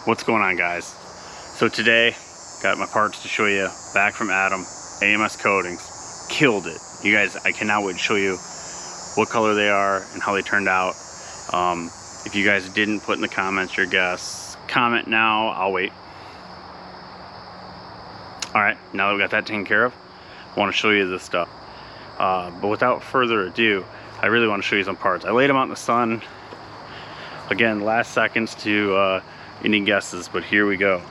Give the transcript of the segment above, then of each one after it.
What's going on, guys? So today got my parts to show you back from Adam, AMS Coatings. Killed it, you guys. I cannot wait to show you what color they are and how they turned out. If you guys didn't put in the comments your guess, comment now. I'll wait. All right, now that we got that taken care of, I want to show you this stuff. But without further ado, I really want to show you some parts. I laid them out in the sun. Again, last seconds to any guesses, but here we go.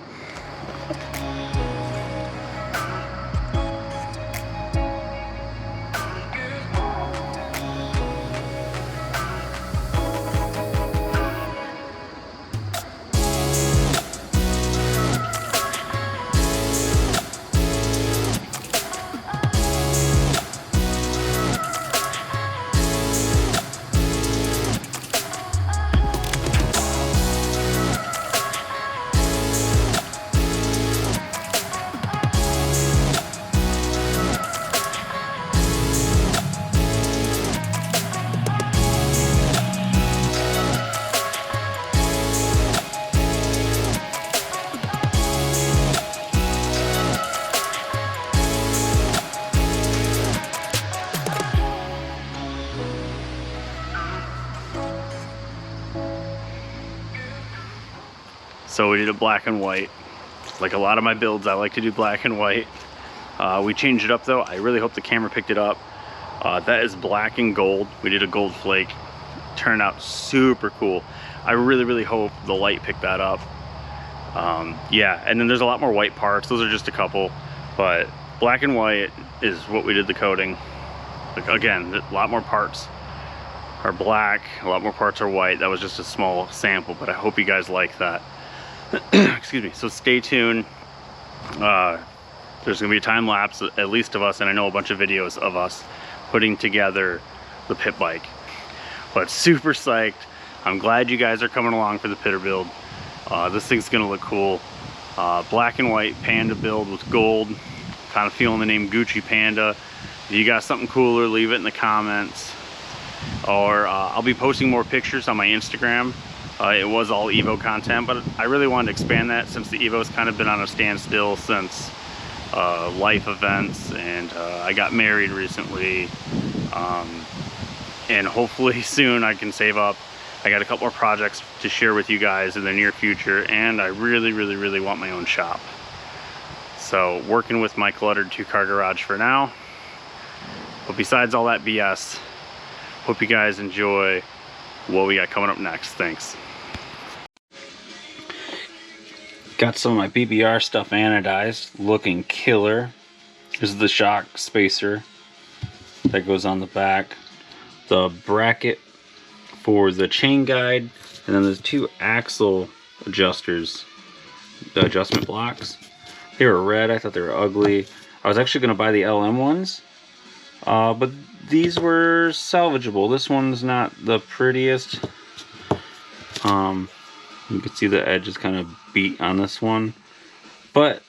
So we did a black and white. Like a lot of my builds, I like to do black and white. We changed it up though. I really hope the camera picked it up. That is black and gold. We did a gold flake. Turned out super cool. I really hope the light picked that up. Yeah, and then there's a lot more white parts. Those are just a couple, but black and white is what we did the coating. Like, again, a lot more parts are black, a lot more parts are white. That was just a small sample, but I hope you guys like that. Excuse me. So stay tuned. There's gonna be a time lapse at least of us, and I know a bunch of videos of us putting together the pit bike. But super psyched. I'm glad you guys are coming along for the pitter build. This thing's gonna look cool. Black and white Panda build with gold. Kind of feeling the name Gucci Panda. If you got something cooler, leave it in the comments. Or I'll be posting more pictures on my Instagram. It was all Evo content, but I really wanted to expand that since the Evo's kind of been on a standstill since life events, and I got married recently, and hopefully soon I can save up. I got a couple more projects to share with you guys in the near future, and I really want my own shop. So working with my cluttered 2-car garage for now. But besides all that BS, hope you guys enjoy what we got coming up next. Thanks. Got some of my BBR stuff anodized, looking killer. This is the shock spacer that goes on the back, the bracket for the chain guide, and then there's 2 axle adjusters, the adjustment blocks. They were red. I thought they were ugly. I was actually going to buy the LM ones, but these were salvageable. This one's not the prettiest. You can see the edge is kind of beat on this one, but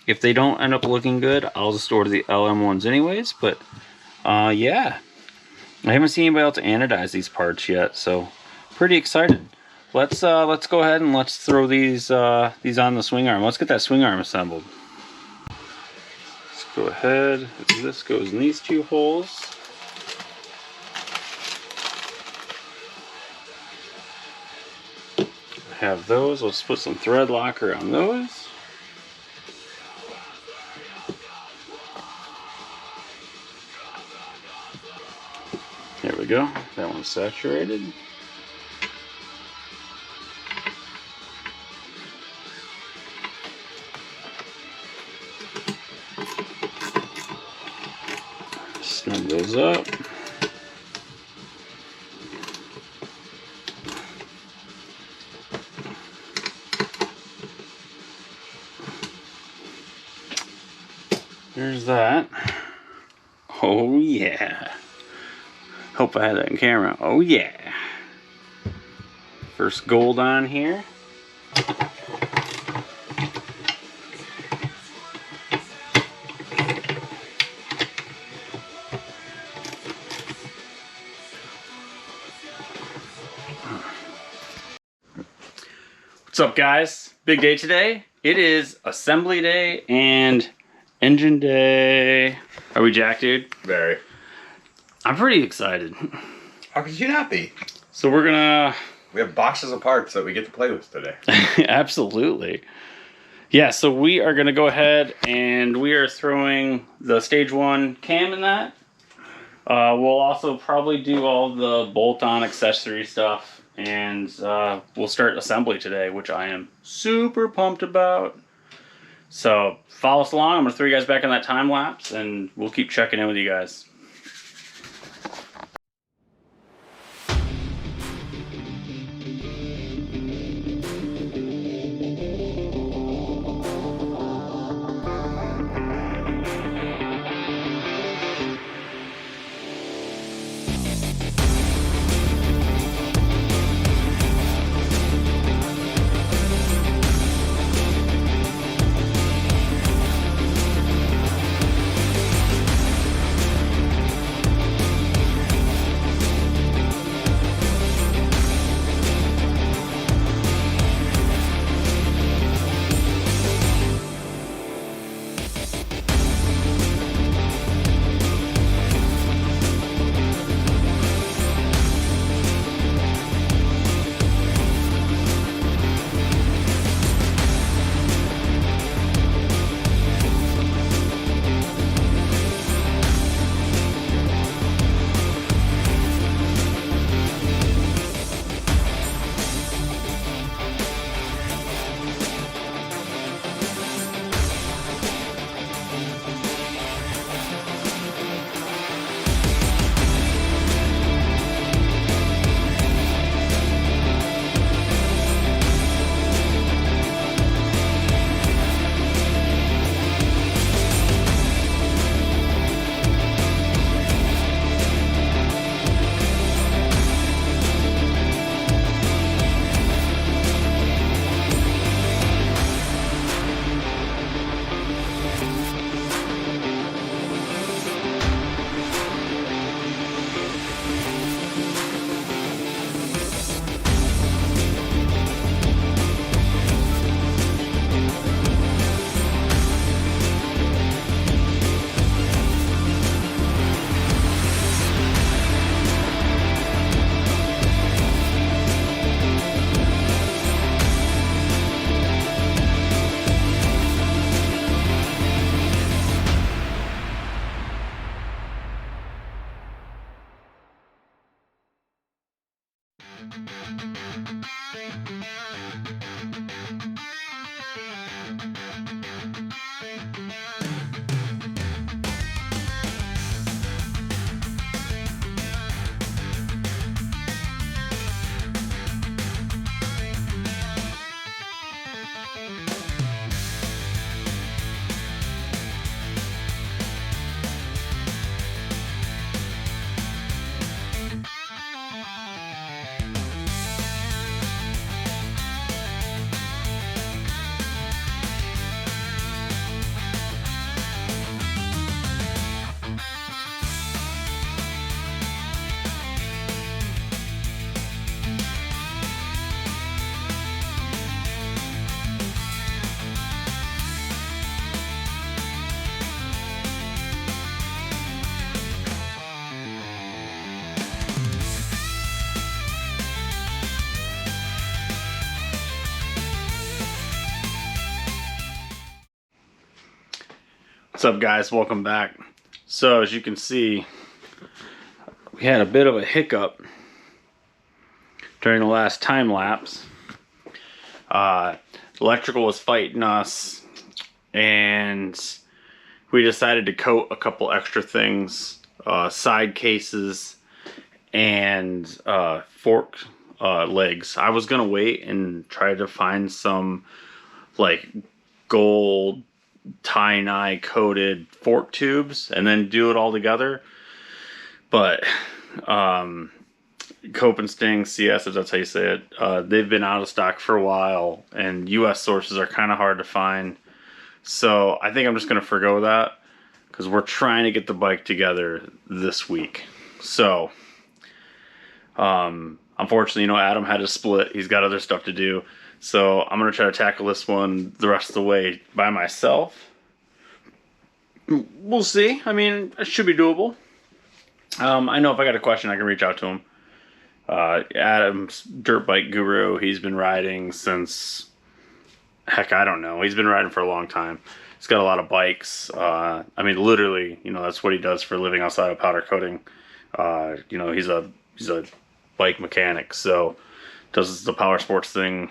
if they don't end up looking good, I'll just order the LM ones anyways. But yeah, I haven't seen anybody else anodize these parts yet, so pretty excited. Let's go ahead and let's throw these on the swing arm. Let's get that swing arm assembled. Let's go ahead. This goes in these 2 holes. Have those. Let's put some thread locker on those. There we go. That one's saturated. Snug those up. There's that. Oh yeah. Hope I had that in camera. Oh yeah. First gold on here. What's up, guys? Big day today. It is assembly day and engine day. Are we jacked, dude? Very. I'm pretty excited. How could you not be? So we're gonna... We have boxes of parts that we get to play with today. Absolutely. Yeah, so we are gonna go ahead and we are throwing the stage 1 cam in that. We'll also probably do all the bolt-on accessory stuff. And we'll start assembly today, which I am super pumped about. So follow us along. I'm going to throw you guys back on that time lapse, and we'll keep checking in with you guys. What's up, guys? Welcome back. So as you can see, we had a bit of a hiccup during the last time lapse. Electrical was fighting us, and we decided to coat a couple extra things, side cases and fork legs. I was gonna wait and try to find some like gold tie-nye coated fork tubes and then do it all together, but Cope and Sting CS, if that's how you say it, they've been out of stock for a while, and US sources are kind of hard to find. So I think I'm just gonna forgo that because we're trying to get the bike together this week. So unfortunately, Adam had to split. He's got other stuff to do. So I'm gonna try to tackle this one the rest of the way by myself. We'll see. I mean, it should be doable. I know if I got a question, I can reach out to him. Adam's dirt bike guru. He's been riding since, heck, I don't know. He's been riding for a long time. He's got a lot of bikes. I mean, literally, you know, that's what he does for a living outside of powder coating. You know, he's a bike mechanic, so does the power sports thing,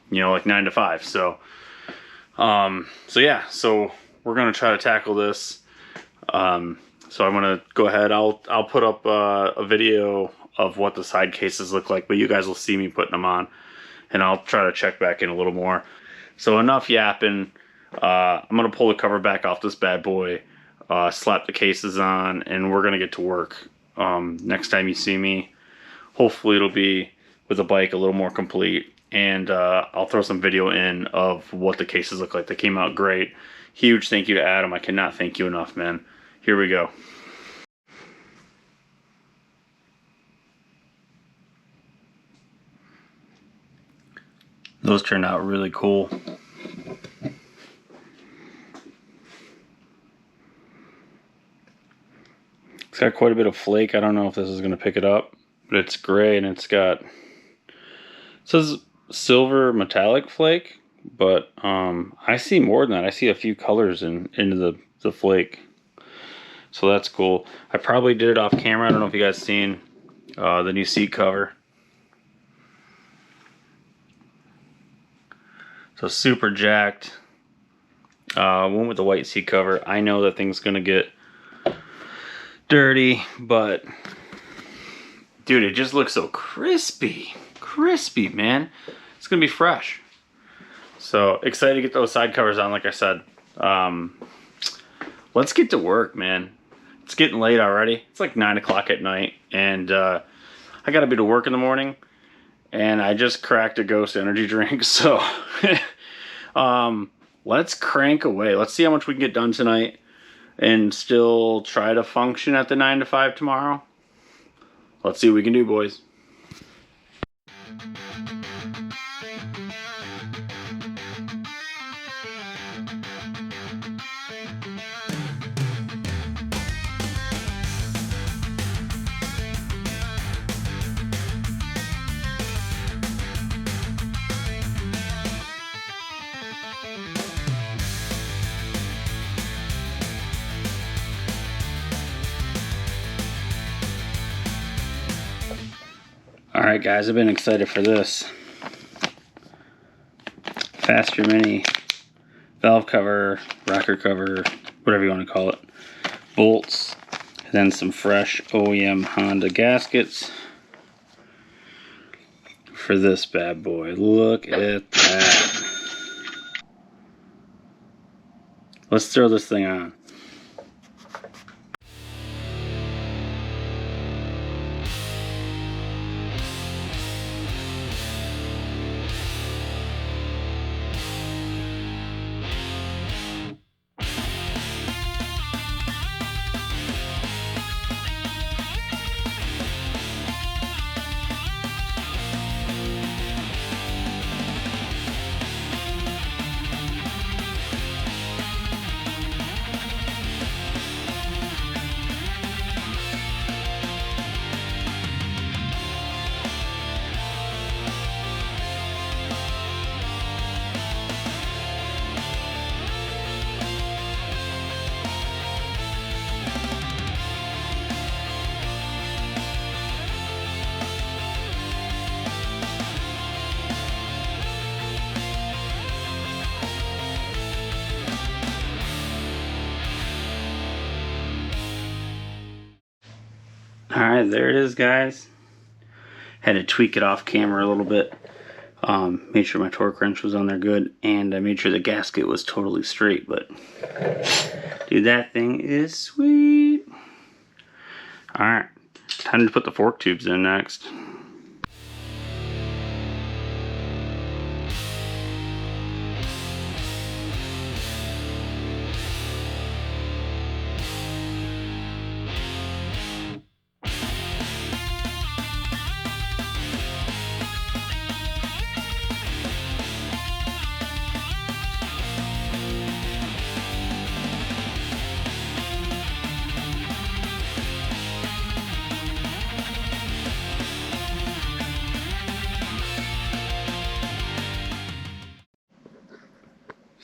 you know, like 9 to 5. So yeah, so we're gonna try to tackle this. So I'm gonna go ahead. I'll put up a video of what the side cases look like, but you guys will see me putting them on, and I'll try to check back in a little more. So enough yapping. I'm gonna pull the cover back off this bad boy, slap the cases on, and we're gonna get to work. Next time you see me, hopefully it'll be with the bike a little more complete, and I'll throw some video in of what the cases look like. They came out great. Huge thank you to Adam. I cannot thank you enough, man. Here we go. Those turned out really cool. It's got quite a bit of flake. I don't know if this is going to pick it up, but it's gray and it's got, it says silver metallic flake, but I see more than that. I see a few colors into the flake. So that's cool. I probably did it off camera. I don't know if you guys seen the new seat cover. So super jacked. Went with the white seat cover. I know that thing's gonna get dirty, but dude, it just looks so crispy. Crispy, man. It's gonna be fresh. So excited to get those side covers on, like I said. Let's get to work, man. It's getting late already. It's like 9 o'clock at night, and I gotta be to work in the morning, and I just cracked a Ghost energy drink, so let's crank away. Let's see how much we can get done tonight and still try to function at the 9 to 5 tomorrow. Let's see what we can do, boys. Alright guys, I've been excited for this. Faster Mini valve cover, rocker cover, whatever you want to call it. Bolts, and then some fresh OEM Honda gaskets for this bad boy. Look at that. Let's throw this thing on. Alright, there it is, guys. Had to tweak it off camera a little bit. Made sure my torque wrench was on there good, and I made sure the gasket was totally straight, but dude, that thing is sweet. Alright, time to put the fork tubes in next.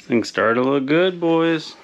Things started to look good, boys.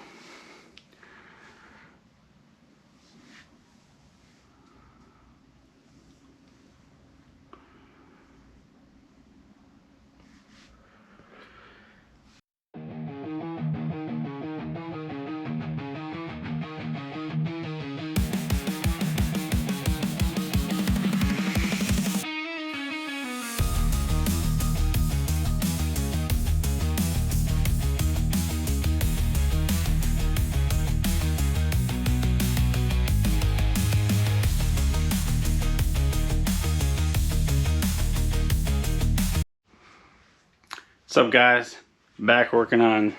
What's up, guys? Back working on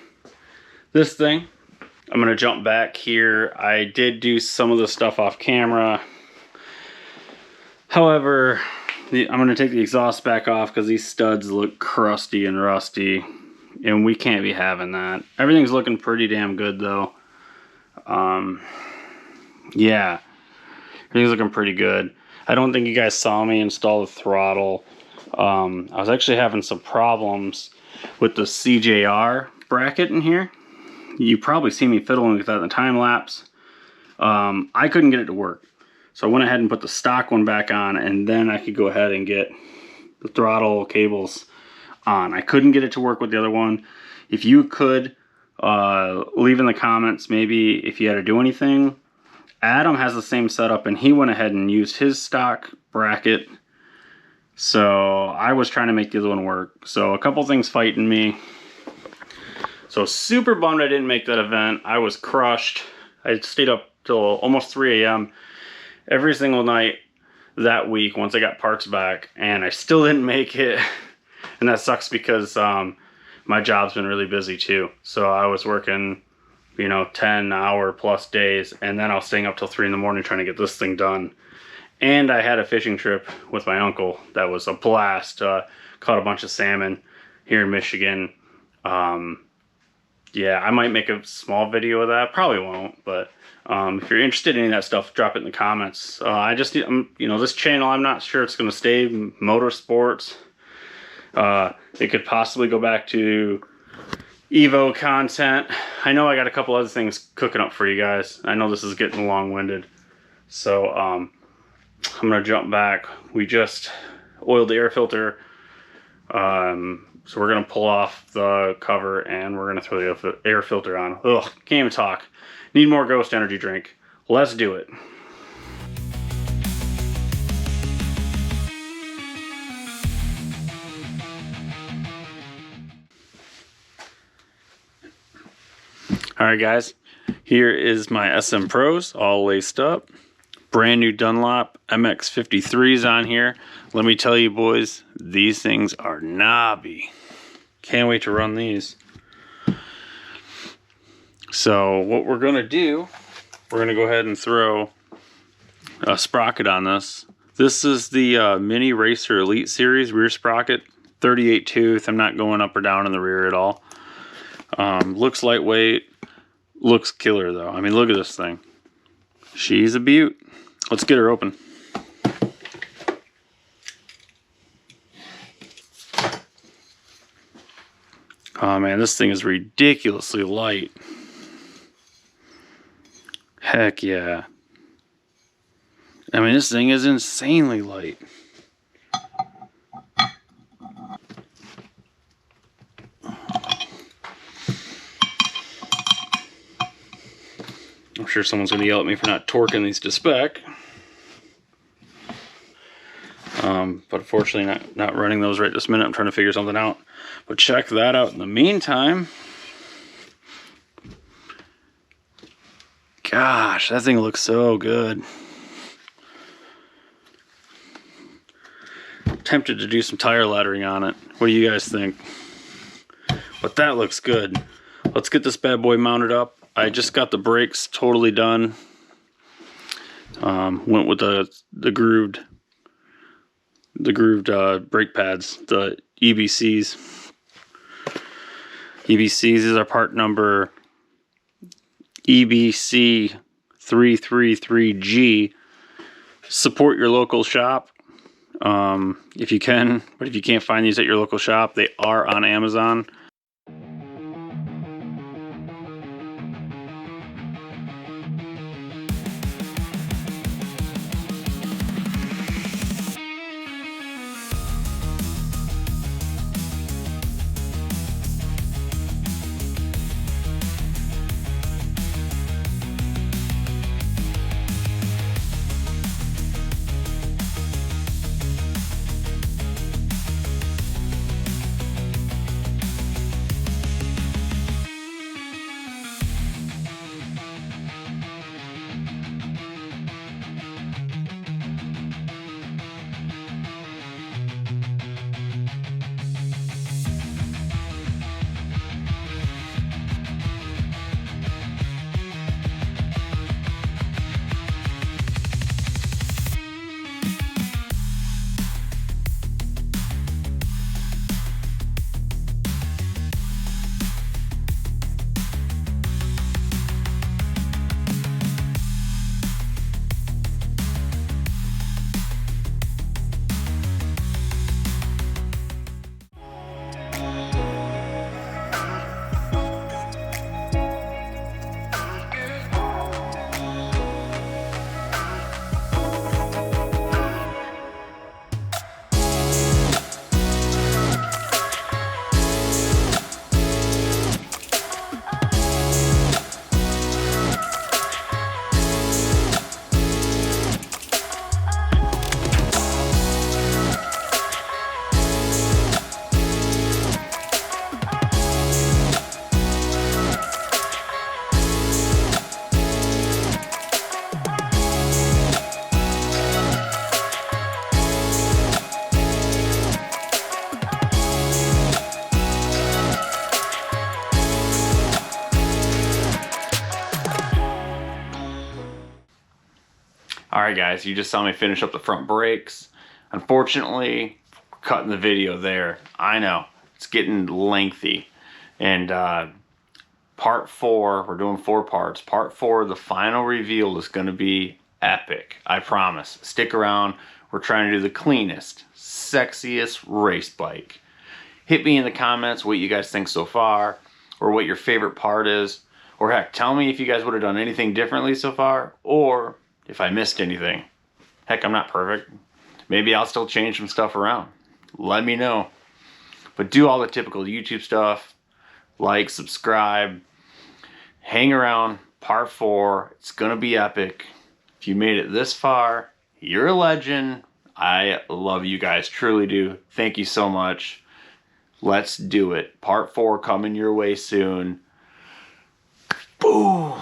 this thing. I'm gonna jump back here. I did do some of the stuff off camera. However, I'm gonna take the exhaust back off because these studs look crusty and rusty, and we can't be having that. Everything's looking pretty damn good though. Yeah, everything's looking pretty good. I don't think you guys saw me install the throttle. I was actually having some problems with the CJR bracket in here. You probably see me fiddling with that in the time lapse. I couldn't get it to work. So I went ahead and put the stock one back on, and then I could go ahead and get the throttle cables on. I couldn't get it to work with the other one. If you could, leave in the comments maybe if you had to do anything. Adam has the same setup, and he went ahead and used his stock bracket. So I was trying to make the other one work. So a couple things fighting me. So super bummed I didn't make that event. I was crushed. I stayed up till almost 3 a.m. every single night that week once I got parts back, and I still didn't make it. And that sucks because my job's been really busy too. So I was working, you know, 10-hour plus days, and then I was staying up till 3 in the morning trying to get this thing done. And I had a fishing trip with my uncle that was a blast. Caught a bunch of salmon here in Michigan. Yeah, I might make a small video of that. Probably won't, but if you're interested in any of that stuff, drop it in the comments. You know, this channel, I'm not sure it's going to stay motorsports. It could possibly go back to Evo content. I know I got a couple other things cooking up for you guys. I know this is getting long-winded. So, I'm going to jump back. We just oiled the air filter. So we're going to pull off the cover and we're going to throw the air filter on. Ugh, can't even talk. Need more Ghost energy drink. Let's do it. Alright guys, here is my SM Pros all laced up. Brand new Dunlop MX53s on here. Let me tell you boys, these things are knobby. Can't wait to run these. So what we're going to do, we're going to go ahead and throw a sprocket on this. This is the Mini Racer Elite Series rear sprocket, 38 tooth. I'm not going up or down in the rear at all. Looks lightweight, looks killer though. I mean, look at this thing. She's a beaut. Let's get her open. Oh man, this thing is ridiculously light. Heck yeah. I mean, this thing is insanely light. I'm sure someone's going to yell at me for not torquing these to spec. But unfortunately not running those right this minute. I'm trying to figure something out. But check that out in the meantime. Gosh, that thing looks so good. I'm tempted to do some tire laddering on it. What do you guys think? But that looks good. Let's get this bad boy mounted up. I just got the brakes totally done. Went with the grooved brake pads, the EBCs. EBCs is our part number EBC333G. Support your local shop if you can, but if you can't find these at your local shop, they are on Amazon. Alright guys, you just saw me finish up the front brakes. Unfortunately, we're cutting the video there. I know, it's getting lengthy. And part 4, we're doing 4 parts. Part 4, the final reveal is going to be epic. I promise. Stick around. We're trying to do the cleanest, sexiest race bike. Hit me in the comments what you guys think so far, or what your favorite part is. Or heck, tell me if you guys would have done anything differently so far, or if I missed anything. Heck, I'm not perfect. Maybe I'll still change some stuff around. Let me know. But do all the typical YouTube stuff. Like, subscribe. Hang around. Part 4. It's going to be epic. If you made it this far, you're a legend. I love you guys. Truly do. Thank you so much. Let's do it. Part 4 coming your way soon. Boo!